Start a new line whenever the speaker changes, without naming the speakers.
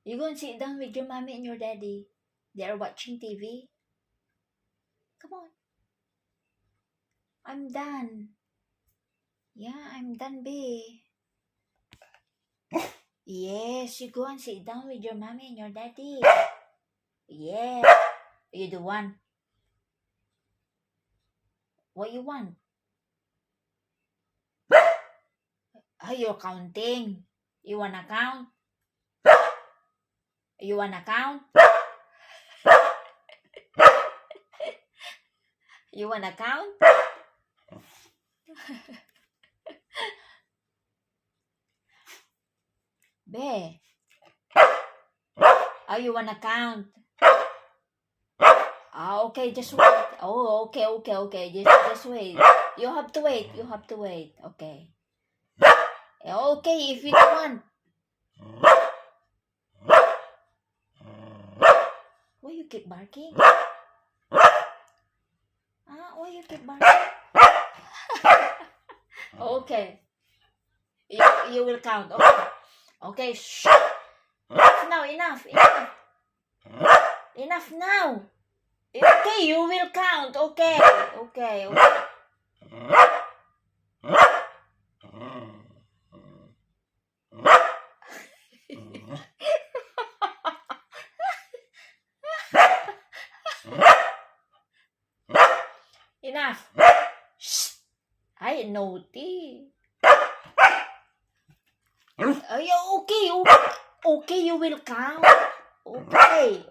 You go and sit down with your mommy and your daddy. They are watching TV. Come on. I'm done. Yeah, I'm done, babe. Yes, you go and sit down with your mommy and your daddy. Yeah. You do one. What you want? You're counting. You wanna count? You wanna count? You wanna count? Be. You wanna count? Okay, just wait. Oh, okay. Just wait. You have to wait. Okay. Okay, if you don't want. Why you keep barking? Why you keep barking? Okay. You will count. Okay. Okay, shh. Enough now. Okay, you will count. Okay. Enough. Shh. Ay, naughty. Okay, you will count. Okay.